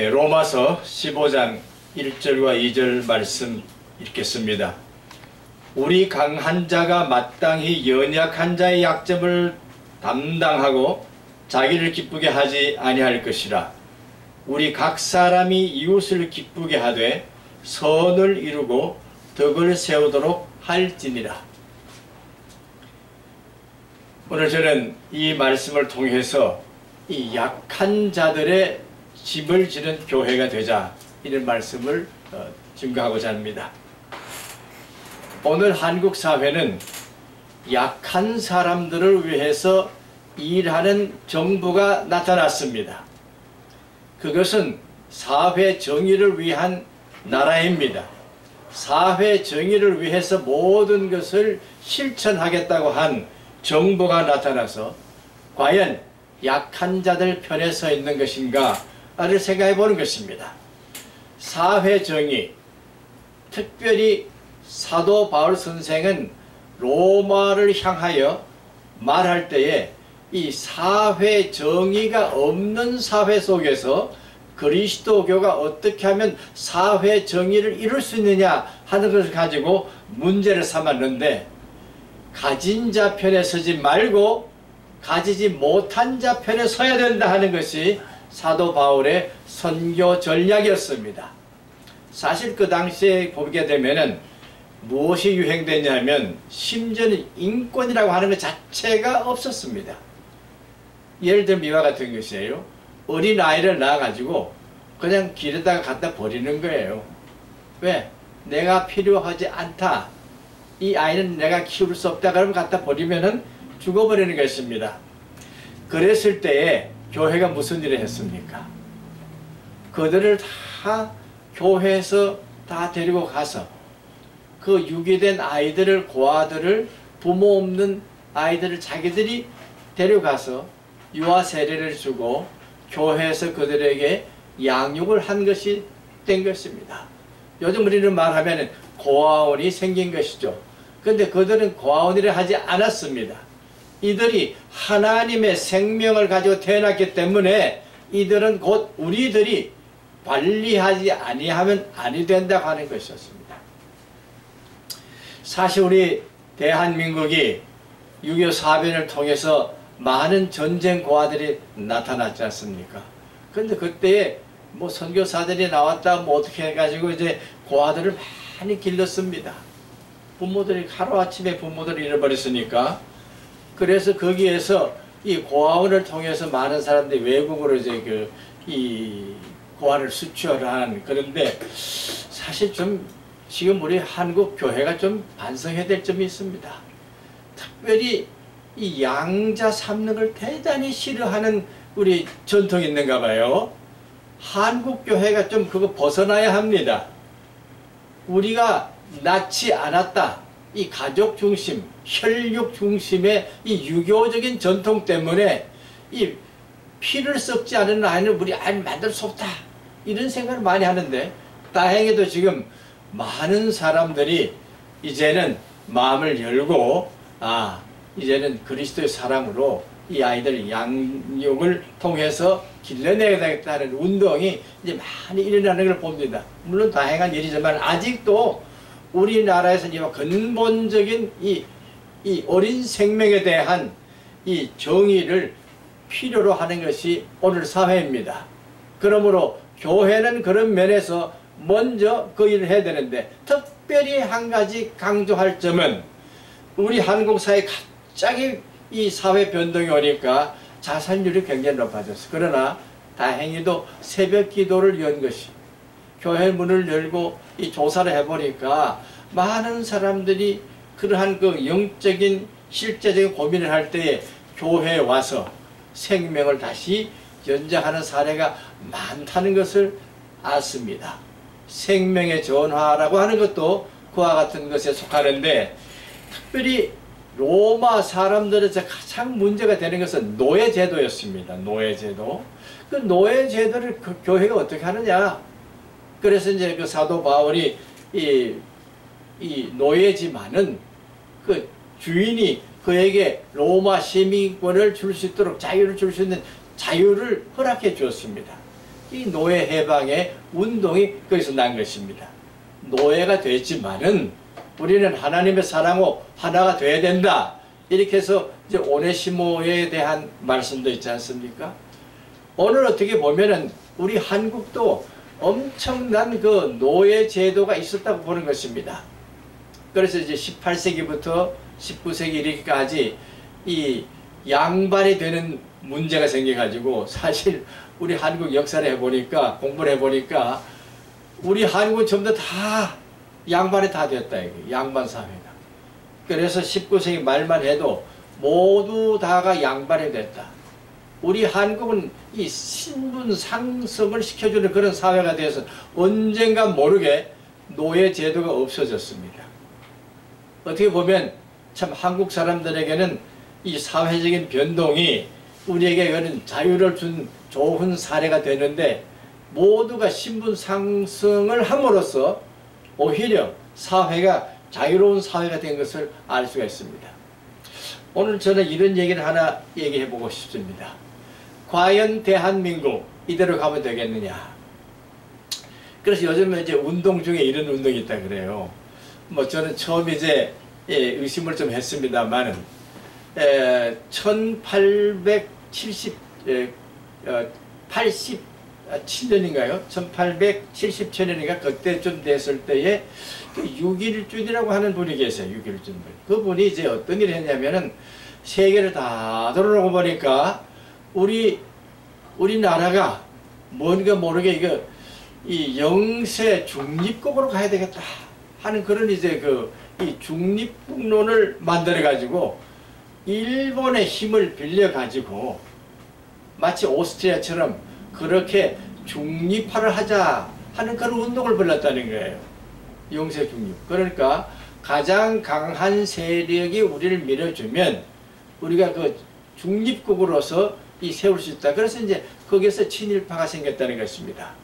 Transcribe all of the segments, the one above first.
로마서 15장 1절과 2절 말씀 읽겠습니다. 우리 강한 자가 마땅히 연약한 자의 약점을 담당하고 자기를 기쁘게 하지 아니할 것이라. 우리 각 사람이 이웃을 기쁘게 하되 선을 이루고 덕을 세우도록 할지니라. 오늘 저는 이 말씀을 통해서 이 약한 자들의 짐을 지는 교회가 되자, 이런 말씀을 증거하고자 합니다. 오늘 한국 사회는 약한 사람들을 위해서 일하는 정부가 나타났습니다. 그것은 사회 정의를 위한 나라입니다. 사회 정의를 위해서 모든 것을 실천하겠다고 한 정부가 나타나서 과연 약한 자들 편에 서 있는 것인가를 생각해 보는 것입니다. 사회 정의, 특별히 사도 바울 선생은 로마를 향하여 말할 때에 이 사회 정의가 없는 사회 속에서 그리스도교가 어떻게 하면 사회 정의를 이룰 수 있느냐 하는 것을 가지고 문제를 삼았는데, 가진 자 편에 서지 말고 가지지 못한 자 편에 서야 된다 하는 것이 사도 바울의 선교 전략이었습니다. 사실 그 당시에 보게 되면은 무엇이 유행되냐면 심지어는 인권이라고 하는 것 자체가 없었습니다. 예를 들면 이와 같은 것이에요. 어린 아이를 낳아가지고 그냥 길에다가 갖다 버리는 거예요. 왜? 내가 필요하지 않다, 이 아이는 내가 키울 수 없다, 그러면 갖다 버리면은 죽어버리는 것입니다. 그랬을 때에 교회가 무슨 일을 했습니까? 그들을 다 교회에서 다 데리고 가서 그 유기된 아이들을, 고아들을, 부모 없는 아이들을 자기들이 데려가서 유아 세례를 주고 교회에서 그들에게 양육을 한 것이 된 것입니다. 요즘 우리는 말하면 고아원이 생긴 것이죠. 그런데 그들은 고아원이라 하지 않았습니다. 이들이 하나님의 생명을 가지고 태어났기 때문에 이들은 곧 우리들이 관리하지 아니하면 아니 된다고 하는 것이었습니다. 사실 우리 대한민국이 6.25 사변을 통해서 많은 전쟁 고아들이 나타났지 않습니까? 그런데 그때에 뭐 선교사들이 나왔다 뭐 어떻게 해가지고 이제 고아들을 많이 길렀습니다. 부모들이 하루아침에 부모들을 잃어버렸으니까. 그래서 거기에서 이 고아원을 통해서 많은 사람들이 외국으로 이제 이 고아를 수출을 하는, 그런데 사실 좀 지금 우리 한국 교회가 좀 반성해야 될 점이 있습니다. 특별히 이 양자 삼는 걸 대단히 싫어하는 우리 전통이 있는가 봐요. 한국 교회가 좀 그거 벗어나야 합니다. 우리가 낳지 않았다, 이 가족 중심, 혈육 중심의 이 유교적인 전통 때문에 이 피를 썩지 않은 아이는 우리 아이 만들 수 없다, 이런 생각을 많이 하는데, 다행히도 지금 많은 사람들이 이제는 마음을 열고 이제는 그리스도의 사랑으로 이 아이들 양육을 통해서 길러내야 되겠다는 운동이 이제 많이 일어나는 걸 봅니다. 물론 다행한 일이지만 아직도 우리나라에서 이 근본적인 이 어린 생명에 대한 이 정의를 필요로 하는 것이 오늘 사회입니다. 그러므로 교회는 그런 면에서 먼저 그 일을 해야 되는데, 특별히 한 가지 강조할 점은 우리 한국 사회 갑자기 이 사회 변동이 오니까 자살률이 굉장히 높아졌어요. 그러나 다행히도 새벽 기도를 연 것이, 교회 문을 열고 이 조사를 해보니까 많은 사람들이 그러한 그 영적인 실제적인 고민을 할 때에 교회에 와서 생명을 다시 연장하는 사례가 많다는 것을 알습니다. 생명의 전화라고 하는 것도 그와 같은 것에 속하는데, 특별히 로마 사람들에서 가장 문제가 되는 것은 노예제도였습니다. 노예제도. 그 노예제도를 그 교회가 어떻게 하느냐. 그래서 이제 그 사도 바울이 이 노예지만은 그 주인이 그에게 로마 시민권을 줄 수 있도록 자유를 줄 수 있는 자유를 허락해 주었습니다. 이 노예 해방의 운동이 거기서 난 것입니다. 노예가 됐지만은 우리는 하나님의 사랑으로 하나가 돼야 된다. 이렇게 해서 이제 오네시모에 대한 말씀도 있지 않습니까? 오늘 어떻게 보면은 우리 한국도 엄청난 그 노예 제도가 있었다고 보는 것입니다. 그래서 이제 18세기부터 19세기 이렇게까지 이 양반이 되는 문제가 생겨가지고 사실 우리 한국 역사를 해보니까 공부를 해보니까 우리 한국은 전부 다 양반이 다 됐다 이거 양반 사회가. 그래서 19세기 말만 해도 모두 다가 양반이 됐다. 우리 한국은 이 신분 상승을 시켜주는 그런 사회가 되어서 언젠가 모르게 노예 제도가 없어졌습니다. 어떻게 보면 참 한국 사람들에게는 이 사회적인 변동이 우리에게 그런 자유를 준 좋은 사례가 되는데 모두가 신분 상승을 함으로써 오히려 사회가 자유로운 사회가 된 것을 알 수가 있습니다. 오늘 저는 이런 얘기를 하나 얘기해 보고 싶습니다. 과연 대한민국 이대로 가면 되겠느냐. 그래서 요즘에 이제 운동 중에 이런 운동이 있다 그래요. 뭐 저는 처음 이제 의심을 좀 했습니다만은 1887년인가요? 1877년인가 그때쯤 됐을 때에 그 6.1준이라고 하는 분이 계세요. 6.1준. 그분이 이제 어떤 일을 했냐면은 세계를 다 돌아보고 보니까 우리나라가 뭔가 모르게 이거 이 영세 중립국으로 가야 되겠다 하는 그런 이제 이 중립국론을 만들어 가지고 일본의 힘을 빌려 가지고 마치 오스트리아처럼 그렇게 중립화를 하자 하는 그런 운동을 벌였다는 거예요. 영세 중립. 그러니까 가장 강한 세력이 우리를 밀어주면 우리가 그 중립국으로서 세울 수 있다. 그래서 이제 거기서 친일파가 생겼다는 것입니다.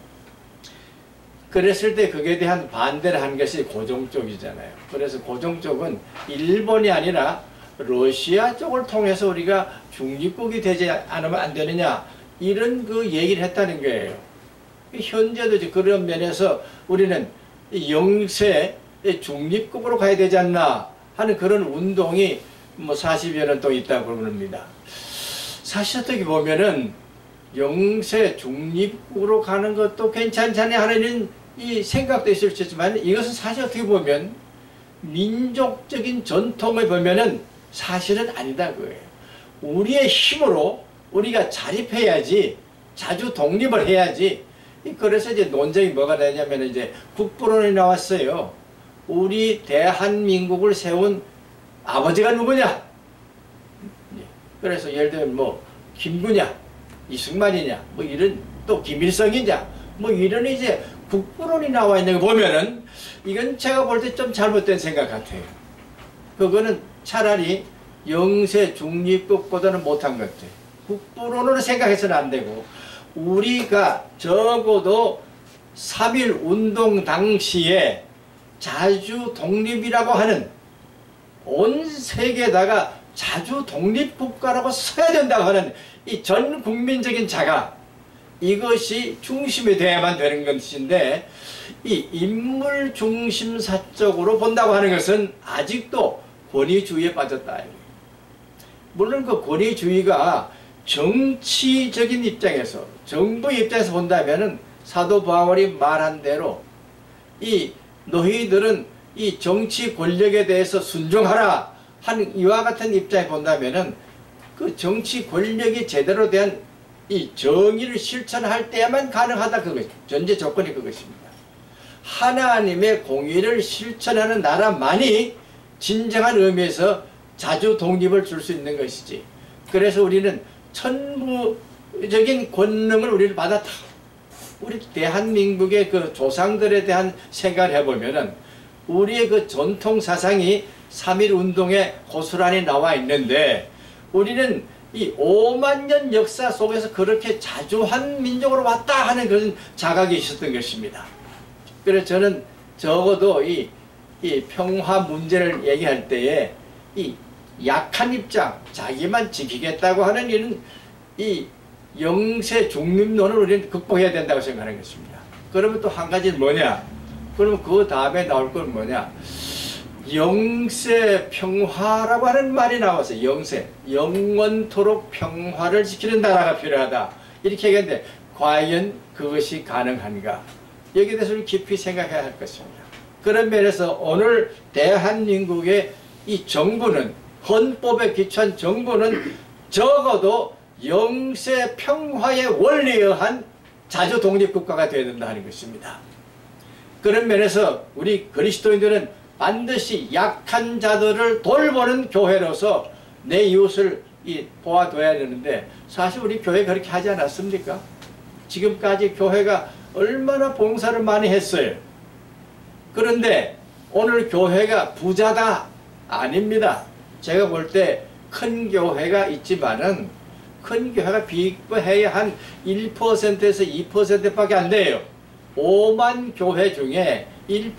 그랬을 때 그에 대한 반대를 한 것이 고종 쪽이잖아요. 그래서 고종 쪽은 일본이 아니라 러시아 쪽을 통해서 우리가 중립국이 되지 않으면 안 되느냐 이런 그 얘기를 했다는 거예요. 현재도 그런 면에서 우리는 영세 중립국으로 가야 되지 않나 하는 그런 운동이 뭐 40여 년 동안 있다고 그럽니다. 사실 어떻게 보면은 영세 중립국으로 가는 것도 괜찮잖냐 하는 이 생각도 있을 수 있지만 이것은 사실 어떻게 보면 민족적인 전통을 보면은 사실은 아니다 그거예요. 우리의 힘으로 우리가 자립해야지 자주 독립을 해야지. 그래서 이제 논쟁이 뭐가 되냐면 이제 국부론이 나왔어요. 우리 대한민국을 세운 아버지가 누구냐? 그래서 예를 들면 뭐 김구냐, 이승만이냐, 뭐 이런 또 김일성이냐, 뭐 이런 이제 국부론이 나와 있는 거 보면은 이건 제가 볼 때 좀 잘못된 생각 같아요. 그거는 차라리 영세 중립국보다는 못한 것 같아요. 국부론으로 생각해서는 안 되고 우리가 적어도 3.1 운동 당시에 자주 독립이라고 하는 온 세계에다가 자주 독립국가라고 써야 된다고 하는 이 전 국민적인 자각 이것이 중심이 돼야만 되는 것인데 이 인물 중심사적으로 본다고 하는 것은 아직도 권위주의에 빠졌다. 물론 그 권위주의가 정치적인 입장에서 정부 입장에서 본다면은 사도 바울이 말한 대로 이 너희들은 이 정치 권력에 대해서 순종하라 하는 이와 같은 입장에 본다면은 그 정치 권력이 제대로 된 이 정의를 실천할 때야만 가능하다 그것 전제 조건이 그것입니다. 하나님의 공의를 실천하는 나라만이 진정한 의미에서 자주 독립을 줄 수 있는 것이지. 그래서 우리는 천부적인 권능을 우리를 받았다. 우리 대한민국의 그 조상들에 대한 생각을 해보면은 우리의 그 전통 사상이 3.1 운동에 고스란히 나와 있는데 우리는 이 5만 년 역사 속에서 그렇게 자주한 민족으로 왔다 하는 그런 자각이 있었던 것입니다. 그래서 저는 적어도 이 평화 문제를 얘기할 때에 이 약한 입장, 자기만 지키겠다고 하는 이런 이 영세 중립론을 우리는 극복해야 된다고 생각하는 것입니다. 그러면 또 한 가지는 뭐냐? 그러면 그 다음에 나올 건 뭐냐? 영세 평화라고 하는 말이 나왔어요. 영세, 영원토록 평화를 지키는 나라가 필요하다. 이렇게 얘기했는데 과연 그것이 가능한가? 여기에 대해서 깊이 생각해야 할 것입니다. 그런 면에서 오늘 대한민국의 이 정부는, 헌법에 기초한 정부는 적어도 영세 평화의 원리에 의한 자주 독립국가가 되어야 된다 하는 것입니다. 그런 면에서 우리 그리스도인들은 반드시 약한 자들을 돌보는 교회로서 내 이웃을 보아둬야 되는데, 사실 우리 교회 그렇게 하지 않았습니까? 지금까지 교회가 얼마나 봉사를 많이 했어요. 그런데 오늘 교회가 부자다? 아닙니다. 제가 볼 때 큰 교회가 있지만은 큰 교회가 비익부해야 한 1%에서 2%밖에 안 돼요. 5만 교회 중에 1%,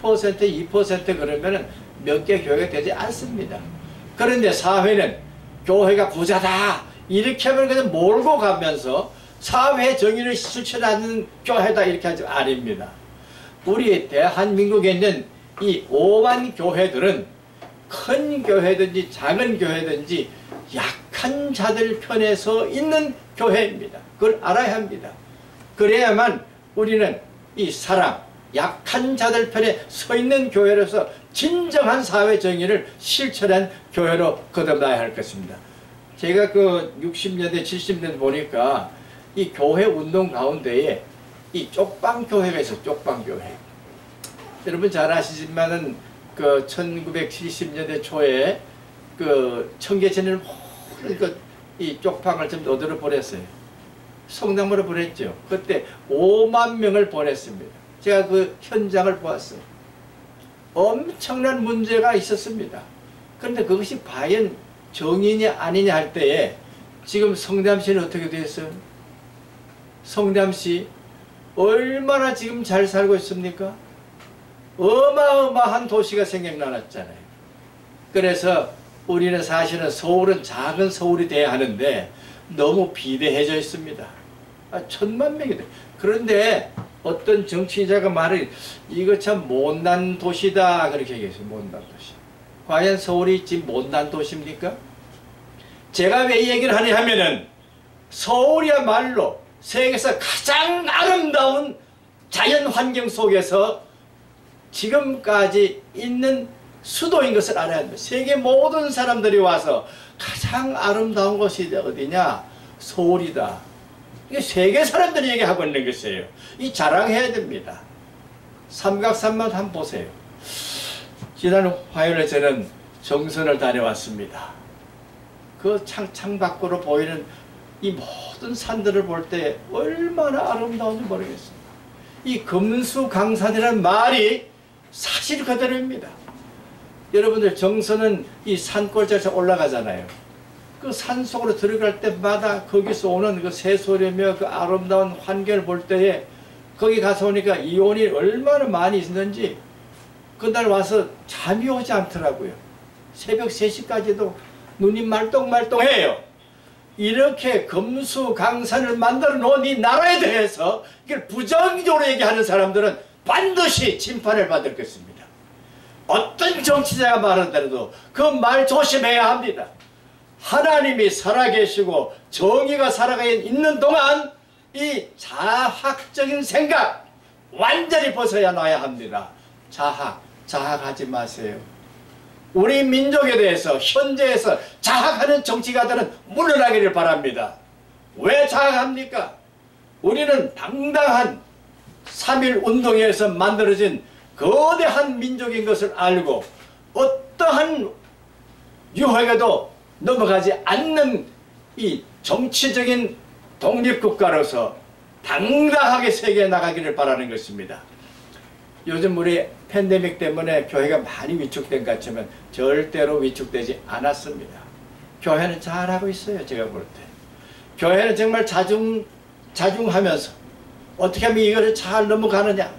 2% 그러면은 몇 개 교회가 되지 않습니다. 그런데 사회는 교회가 부자다 이렇게 하면 그냥 몰고 가면서 사회 정의를 실천하는 교회다 이렇게 하지 아닙니다. 우리 대한민국에 있는 이 5만 교회들은 큰 교회든지 작은 교회든지 약한 자들 편에 서 있는 교회입니다. 그걸 알아야 합니다. 그래야만 우리는 이 사랑, 약한 자들 편에 서 있는 교회로서 진정한 사회 정의를 실천한 교회로 거듭나야 할 것입니다. 제가 그 60년대, 70년대 보니까 이 교회 운동 가운데에 이 쪽방교회가 있어요. 쪽방교회. 여러분 잘 아시지만은 그 1970년대 초에 그 청계천을 모든 이 쪽방을 좀 어디로 보냈어요. 성남으로 보냈죠. 그때 5만 명을 보냈습니다. 제가 그 현장을 보았어요. 엄청난 문제가 있었습니다. 그런데 그것이 과연 정의냐 아니냐 할 때에 지금 성남시는 어떻게 되었어요? 성남시 얼마나 지금 잘 살고 있습니까? 어마어마한 도시가 생겨나왔잖아요. 그래서 우리는 사실은 서울은 작은 서울이 돼야 하는데 너무 비대해져 있습니다. 1000만 명이 돼. 그런데 어떤 정치자가 말을 이거 참 못난 도시다 그렇게 얘기했어요. 못난 도시. 과연 서울이 지금 못난 도시입니까? 제가 왜 이 얘기를 하냐 하면은 서울이야말로 세계에서 가장 아름다운 자연 환경 속에서 지금까지 있는 수도인 것을 알아야 합니다. 세계 모든 사람들이 와서 가장 아름다운 곳이 어디냐? 서울이다. 이게 세계 사람들이 얘기하고 있는 것이에요. 이 자랑해야 됩니다. 삼각산만 한번 보세요. 지난 화요일에 저는 정선을 다녀왔습니다. 그 창밖으로 보이는 이 모든 산들을 볼 때 얼마나 아름다운지 모르겠습니다. 이 금수강산이라는 말이 사실 그대로입니다. 여러분들 정선은 이 산골짜기에서 올라가잖아요. 그 산속으로 들어갈 때마다 거기서 오는 그 새소리며 그 아름다운 환경을 볼 때에 거기 가서 오니까 이온이 얼마나 많이 있는지 그날 와서 잠이 오지 않더라고요. 새벽 3시까지도 눈이 말똥말똥해요. 이렇게 금수강산을 만들어 놓은 이 나라에 대해서 이걸 부정적으로 얘기하는 사람들은 반드시 심판을 받을 것입니다. 어떤 정치자가 말하더라도 그 말 조심해야 합니다. 하나님이 살아계시고 정의가 살아가 있는 동안 이 자학적인 생각 완전히 벗어야 놔야 합니다. 자학하지 마세요. 우리 민족에 대해서 현재에서 자학하는 정치가들은 물러나기를 바랍니다. 왜 자학합니까? 우리는 당당한 3.1 운동에서 만들어진 거대한 민족인 것을 알고 어떠한 유혹에도 넘어가지 않는 이 정치적인 독립국가로서 당당하게 세계에 나가기를 바라는 것입니다. 요즘 우리 팬데믹 때문에 교회가 많이 위축된 것 같지만 절대로 위축되지 않았습니다. 교회는 잘하고 있어요. 제가 볼 때. 교회는 정말 자중하면서 어떻게 하면 이거를 잘 넘어가느냐,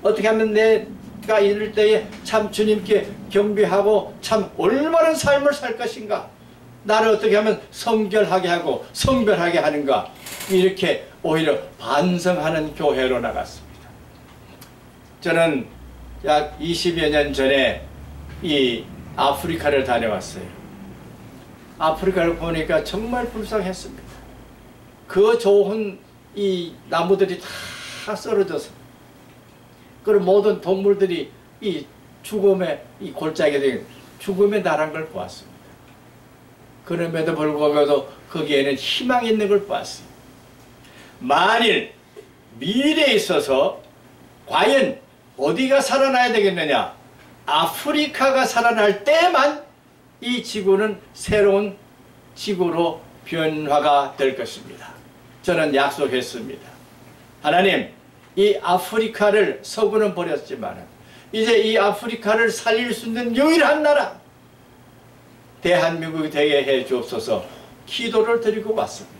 어떻게 하면 내가 이럴 때에 참 주님께 경배하고 참 올바른 삶을 살 것인가, 나를 어떻게 하면 성결하게 하고 성별하게 하는가, 이렇게 오히려 반성하는 교회로 나갔습니다. 저는 약 20여 년 전에 이 아프리카를 다녀왔어요. 아프리카를 보니까 정말 불쌍했습니다. 그 좋은 이 나무들이 다 쓰러져서, 그리고 모든 동물들이 이 죽음의 이 골짜기에 된 죽음의 나란 걸 보았습니다. 그럼에도 불구하고 거기에는 희망이 있는 걸 보았어요. 만일 미래에 있어서 과연 어디가 살아나야 되겠느냐? 아프리카가 살아날 때만 이 지구는 새로운 지구로 변화가 될 것입니다. 저는 약속했습니다. 하나님, 이 아프리카를 서구는 버렸지만 이제 이 아프리카를 살릴 수 있는 유일한 나라 대한민국이 되게 해 주옵소서 기도를 드리고 왔습니다.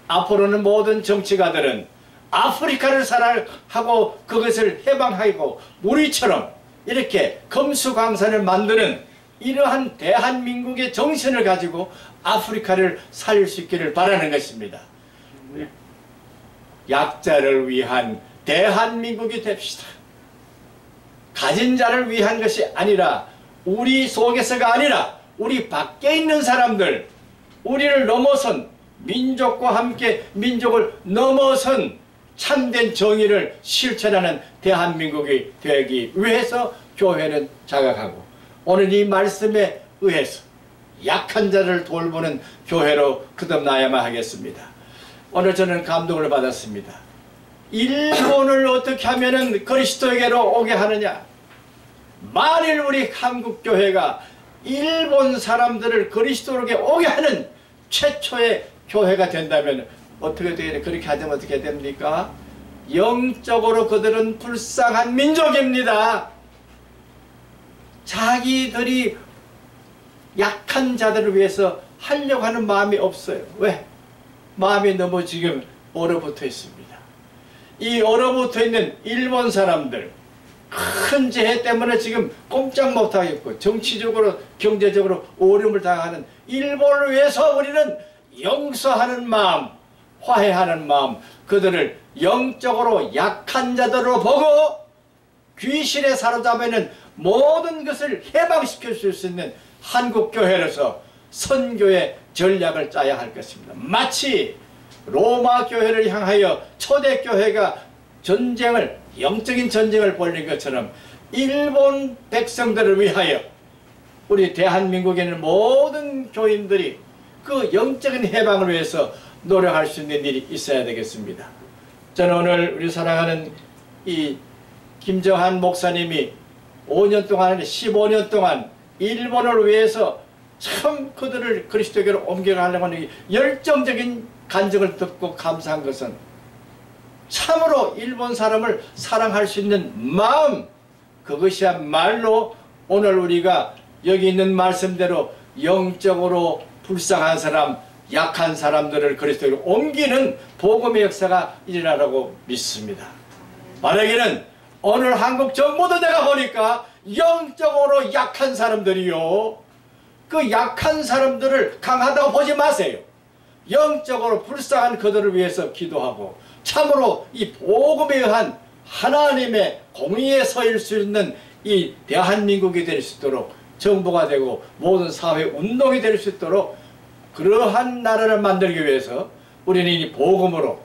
앞으로는 모든 정치가들은 아프리카를 사랑하고 그것을 해방하고 우리처럼 이렇게 금수강산을 만드는 이러한 대한민국의 정신을 가지고 아프리카를 살릴 수 있기를 바라는 것입니다. 약자를 위한 대한민국이 됩시다. 가진 자를 위한 것이 아니라 우리 속에서가 아니라 우리 밖에 있는 사람들, 우리를 넘어선 민족과 함께 민족을 넘어선 참된 정의를 실천하는 대한민국이 되기 위해서 교회는 자각하고 오늘 이 말씀에 의해서 약한 자를 돌보는 교회로 거듭나야만 하겠습니다. 오늘 저는 감동을 받았습니다. 일본을 어떻게 하면 그리스도에게로 오게 하느냐? 만일 우리 한국교회가 일본 사람들을 그리스도에게 오게 하는 최초의 교회가 된다면 어떻게 되냐? 그렇게 하면 어떻게 됩니까? 영적으로 그들은 불쌍한 민족입니다. 자기들이 약한 자들을 위해서 하려고 하는 마음이 없어요. 왜? 마음이 너무 지금 얼어붙어 있습니다. 이 얼어붙어 있는 일본 사람들, 큰 재해 때문에 지금 꼼짝 못하겠고 정치적으로 경제적으로 어려움을 당하는 일본을 위해서 우리는 용서하는 마음, 화해하는 마음, 그들을 영적으로 약한 자들로 보고 귀신에 사로잡히는 모든 것을 해방시킬 수 있는 한국교회로서 선교의 전략을 짜야 할 것입니다. 마치 로마 교회를 향하여 초대교회가 전쟁을, 영적인 전쟁을 벌린 것처럼 일본 백성들을 위하여 우리 대한민국에 있는 모든 교인들이 그 영적인 해방을 위해서 노력할 수 있는 일이 있어야 되겠습니다. 저는 오늘 우리 사랑하는 이 김정한 목사님이 5년 동안, 15년 동안 일본을 위해서 참 그들을 그리스도교로 옮겨가려고 하는 열정적인 간증을 듣고 감사한 것은 참으로 일본 사람을 사랑할 수 있는 마음, 그것이야말로 오늘 우리가 여기 있는 말씀대로 영적으로 불쌍한 사람, 약한 사람들을 그리스도로 옮기는 복음의 역사가 일어나라고 믿습니다. 만약에는 오늘 한국 정부도 내가 보니까 영적으로 약한 사람들이요, 그 약한 사람들을 강하다고 보지 마세요. 영적으로 불쌍한 그들을 위해서 기도하고 참으로 이 복음에 의한 하나님의 공의에 서일 수 있는 이 대한민국이 될 수 있도록 정부가 되고 모든 사회 운동이 될 수 있도록 그러한 나라를 만들기 위해서 우리는 이 복음으로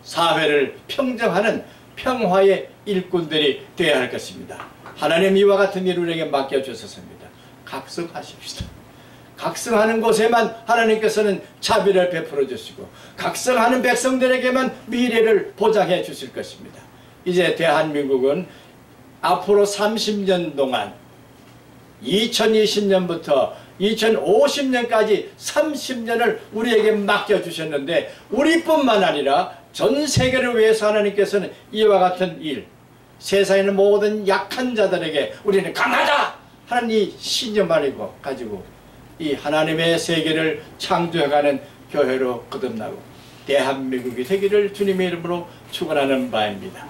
사회를 평정하는 평화의 일꾼들이 되어야 할 것입니다. 하나님 이와 같은 일을 우리에게 맡겨주셨습니다. 각성하십시다. 각성하는 곳에만 하나님께서는 자비를 베풀어 주시고 각성하는 백성들에게만 미래를 보장해 주실 것입니다. 이제 대한민국은 앞으로 30년 동안 2020년부터 2050년까지 30년을 우리에게 맡겨주셨는데 우리뿐만 아니라 전 세계를 위해서 하나님께서는 이와 같은 일, 세상에 있는 모든 약한 자들에게 우리는 강하다 하는 이 신념을 가지고 이 하나님의 세계를 창조해가는 교회로 거듭나고 대한민국이 되기를 주님의 이름으로 축원하는 바입니다.